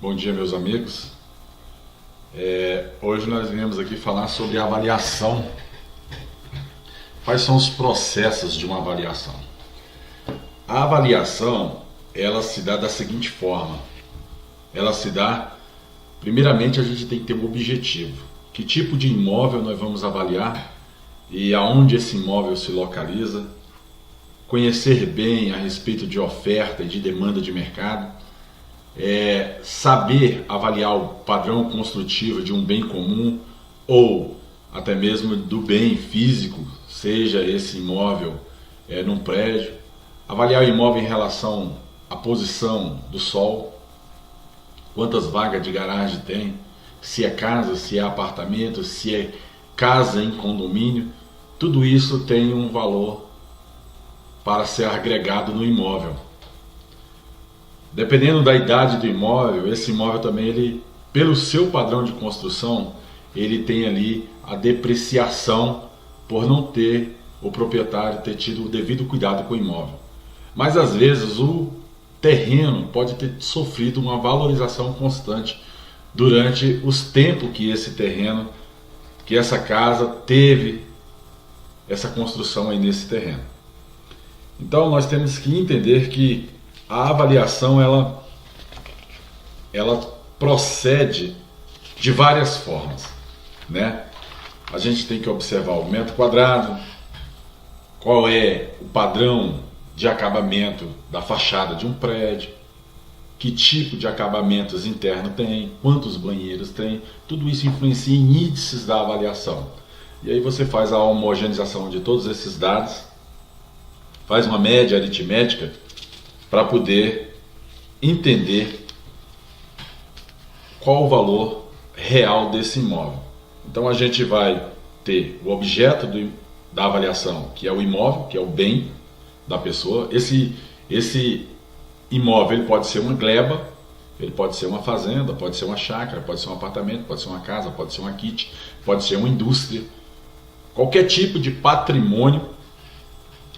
Bom dia, meus amigos. Hoje nós viemos aqui falar sobre avaliação. Quais são os processos de uma avaliação? A avaliação, ela se dá da seguinte forma. Ela se dá, primeiramente a gente tem que ter um objetivo. Que tipo de imóvel nós vamos avaliar e aonde esse imóvel se localiza. Conhecer bem a respeito de oferta e de demanda de mercado. Saber avaliar o padrão construtivo de um bem comum ou até mesmo do bem físico, seja esse imóvel num prédio, avaliar o imóvel em relação à posição do sol, quantas vagas de garagem tem, se é casa, se é apartamento, se é casa em condomínio, tudo isso tem um valor para ser agregado no imóvel. Dependendo da idade do imóvel, esse imóvel também, ele, pelo seu padrão de construção, ele tem ali a depreciação por não ter o proprietário ter tido o devido cuidado com o imóvel. Mas às vezes o terreno pode ter sofrido uma valorização constante durante os tempos que esse terreno, que essa casa teve essa construção aí nesse terreno. Então nós temos que entender que a avaliação ela procede de várias formas, né? A gente tem que observar o metro quadrado, qual é o padrão de acabamento da fachada de um prédio, que tipo de acabamentos internos tem, quantos banheiros tem, tudo isso influencia em índices da avaliação. E aí você faz a homogeneização de todos esses dados, faz uma média aritmética para poder entender qual o valor real desse imóvel. Então a gente vai ter o objeto da avaliação, que é o imóvel, que é o bem da pessoa. Esse imóvel ele pode ser uma gleba, ele pode ser uma fazenda, pode ser uma chácara, pode ser um apartamento, pode ser uma casa, pode ser uma kit, pode ser uma indústria. Qualquer tipo de patrimônio,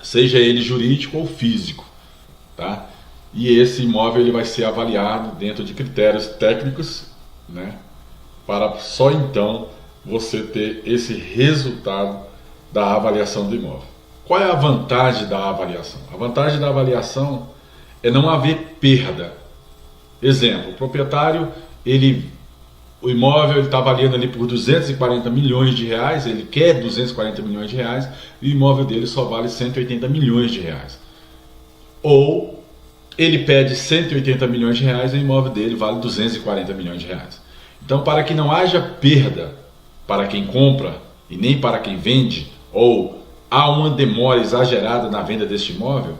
seja ele jurídico ou físico. Tá? E esse imóvel ele vai ser avaliado dentro de critérios técnicos, né? Para só então você ter esse resultado da avaliação do imóvel. Qual é a vantagem da avaliação? A vantagem da avaliação é não haver perda. Exemplo, o proprietário, o imóvel está avaliando ali por 240 milhões de reais, ele quer 240 milhões de reais e o imóvel dele só vale 180 milhões de reais. Ou ele pede 180 milhões de reais e o imóvel dele vale 240 milhões de reais. Então, para que não haja perda para quem compra e nem para quem vende, ou há uma demora exagerada na venda deste imóvel,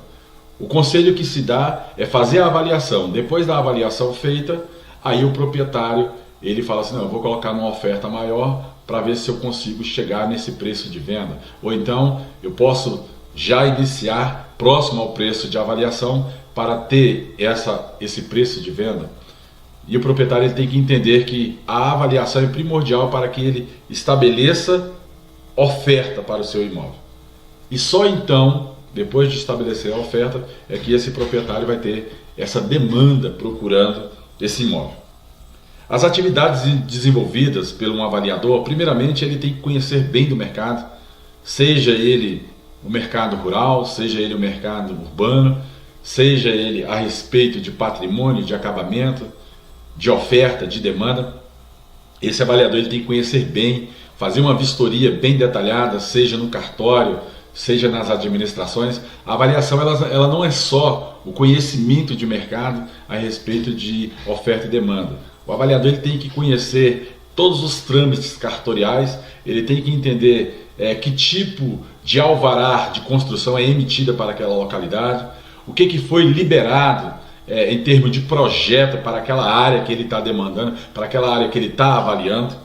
o conselho que se dá é fazer a avaliação. Depois da avaliação feita, aí o proprietário ele fala assim, não, eu vou colocar numa oferta maior para ver se eu consigo chegar nesse preço de venda. Ou então eu posso já iniciar próximo ao preço de avaliação para ter esse preço de venda. E o proprietário ele tem que entender que a avaliação é primordial para que ele estabeleça oferta para o seu imóvel. E só então, depois de estabelecer a oferta, é que esse proprietário vai ter essa demanda procurando esse imóvel. As atividades desenvolvidas por um avaliador, primeiramente ele tem que conhecer bem do mercado, seja ele o mercado rural, seja ele o mercado urbano, seja ele a respeito de patrimônio, de acabamento, de oferta, de demanda. Esse avaliador ele tem que conhecer bem, fazer uma vistoria bem detalhada, seja no cartório, seja nas administrações. A avaliação ela não é só o conhecimento de mercado a respeito de oferta e demanda. O avaliador ele tem que conhecer todos os trâmites cartoriais, ele tem que entender que tipo de alvará de construção é emitida para aquela localidade, o que foi liberado em termos de projeto para aquela área que ele está demandando, para aquela área que ele está avaliando.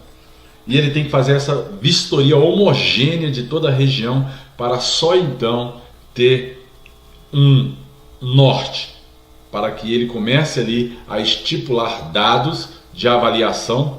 E ele tem que fazer essa vistoria homogênea de toda a região para só então ter um norte, para que ele comece ali a estipular dados de avaliação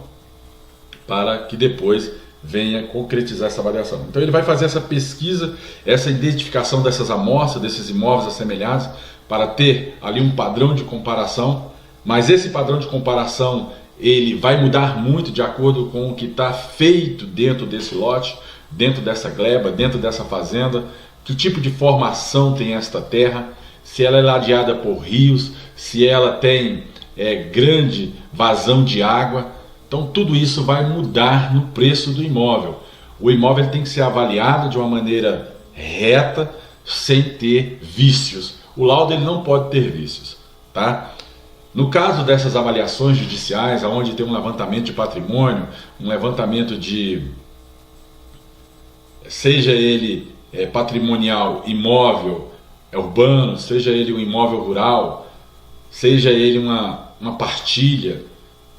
para que depois venha concretizar essa avaliação. Então ele vai fazer essa pesquisa, essa identificação dessas amostras, desses imóveis assemelhados, para ter ali um padrão de comparação, mas esse padrão de comparação ele vai mudar muito de acordo com o que está feito dentro desse lote, dentro dessa gleba, dentro dessa fazenda, que tipo de formação tem esta terra, se ela é ladeada por rios, se ela tem grande vazão de água. Então tudo isso vai mudar no preço do imóvel. O imóvel tem que ser avaliado de uma maneira reta, sem ter vícios. O laudo ele não pode ter vícios, tá? No caso dessas avaliações judiciais, onde tem um levantamento de patrimônio, um levantamento de, seja ele patrimonial, imóvel, urbano, seja ele um imóvel rural, seja ele uma partilha,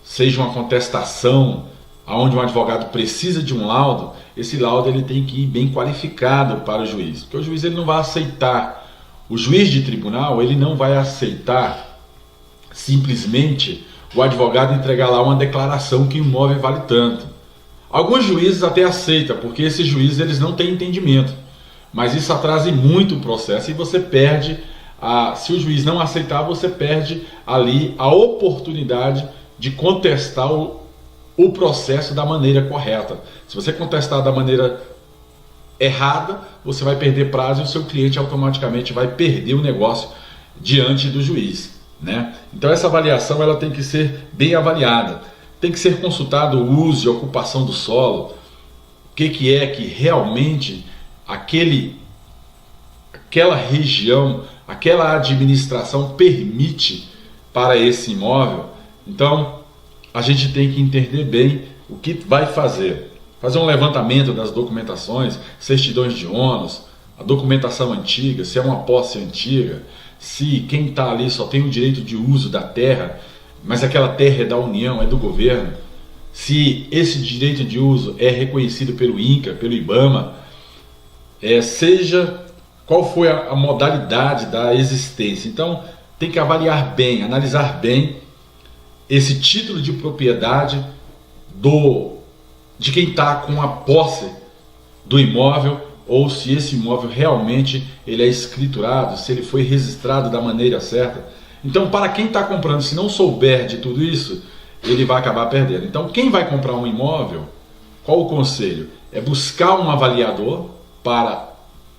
seja uma contestação, onde um advogado precisa de um laudo, esse laudo ele tem que ir bem qualificado para o juiz, porque o juiz ele não vai aceitar, o juiz de tribunal ele não vai aceitar simplesmente o advogado entregar lá uma declaração que o imóvel vale tanto. Alguns juízes até aceitam, porque esses juízes eles não têm entendimento, mas isso atrasa muito o processo e você perde, se o juiz não aceitar, você perde ali a oportunidade de contestar o processo da maneira correta. Se você contestar da maneira errada, você vai perder prazo e o seu cliente automaticamente vai perder o negócio diante do juiz, né? Então essa avaliação ela tem que ser bem avaliada, tem que ser consultado o uso e ocupação do solo, o que é que realmente aquela região, aquela administração permite para esse imóvel. Então a gente tem que entender bem o que vai fazer um levantamento das documentações, certidões de ônus, a documentação antiga, se é uma posse antiga, se quem está ali só tem o direito de uso da terra, mas aquela terra é da União, é do governo, se esse direito de uso é reconhecido pelo INCRA, pelo IBAMA, seja qual foi a modalidade da existência. Então tem que avaliar bem, analisar bem esse título de propriedade de quem está com a posse do imóvel, ou se esse imóvel realmente ele é escriturado, se ele foi registrado da maneira certa. Então, para quem está comprando, se não souber de tudo isso, ele vai acabar perdendo. Então, quem vai comprar um imóvel, qual o conselho? É buscar um avaliador para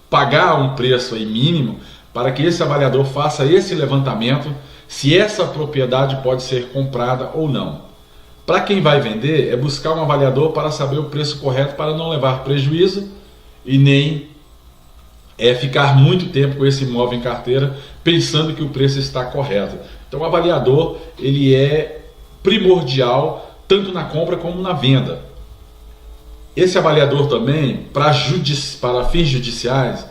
pagar um preço aí mínimo, para que esse avaliador faça esse levantamento, se essa propriedade pode ser comprada ou não. Para quem vai vender, é buscar um avaliador para saber o preço correto, para não levar prejuízo e nem ficar muito tempo com esse imóvel em carteira pensando que o preço está correto. Então o avaliador ele é primordial tanto na compra como na venda. Esse avaliador também, para fins judiciais,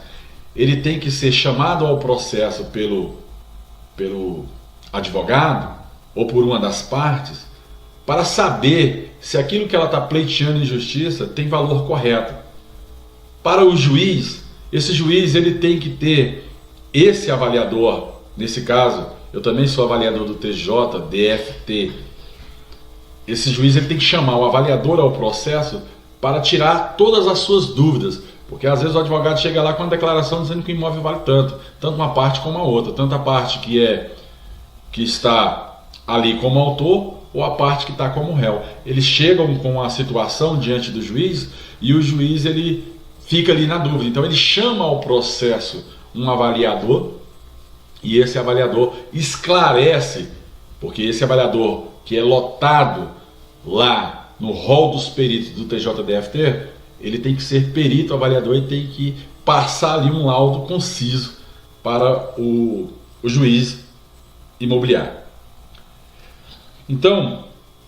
ele tem que ser chamado ao processo pelo advogado ou por uma das partes, para saber se aquilo que ela está pleiteando em justiça tem valor correto. Para o juiz, esse juiz ele tem que ter esse avaliador. Nesse caso, eu também sou avaliador do TJ, DFT. Esse juiz ele tem que chamar o avaliador ao processo para tirar todas as suas dúvidas, porque às vezes o advogado chega lá com uma declaração dizendo que o imóvel vale tanto uma parte como a outra, tanto a parte que está ali como autor ou a parte que está como réu. Eles chegam com a situação diante do juiz e o juiz ele fica ali na dúvida. Então ele chama ao processo um avaliador e esse avaliador esclarece, porque esse avaliador que é lotado lá no rol dos peritos do TJDFT, ele tem que ser perito avaliador e tem que passar ali um laudo conciso para o juiz imobiliário. Então,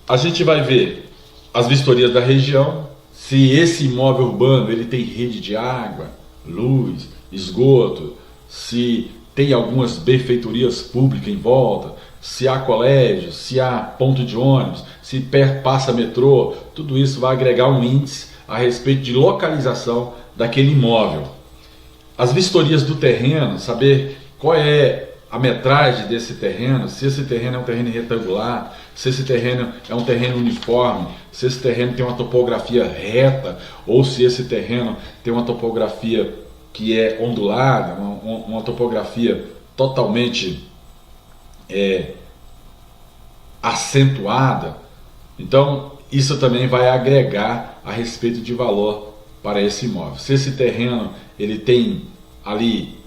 a gente vai ver as vistorias da região, se esse imóvel urbano ele tem rede de água, luz, esgoto, se tem algumas benfeitorias públicas em volta, se há colégio, se há ponto de ônibus, se passa metrô, tudo isso vai agregar um índice a respeito de localização daquele imóvel. As vistorias do terreno, saber qual é a metragem desse terreno, se esse terreno é um terreno retangular, se esse terreno é um terreno uniforme, se esse terreno tem uma topografia reta, ou se esse terreno tem uma topografia que é ondulada, uma topografia totalmente acentuada. Então, isso também vai agregar a respeito de valor para esse imóvel. Se esse terreno ele tem ali,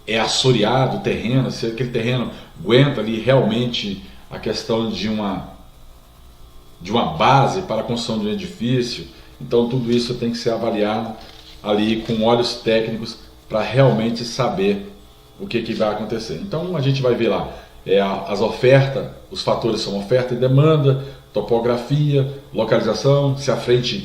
é assoreado o terreno, se aquele terreno aguenta ali realmente a questão de uma base para a construção de um edifício, então tudo isso tem que ser avaliado ali com olhos técnicos para realmente saber o que vai acontecer. Então a gente vai ver lá as ofertas, os fatores são oferta e demanda, topografia, localização, se a frente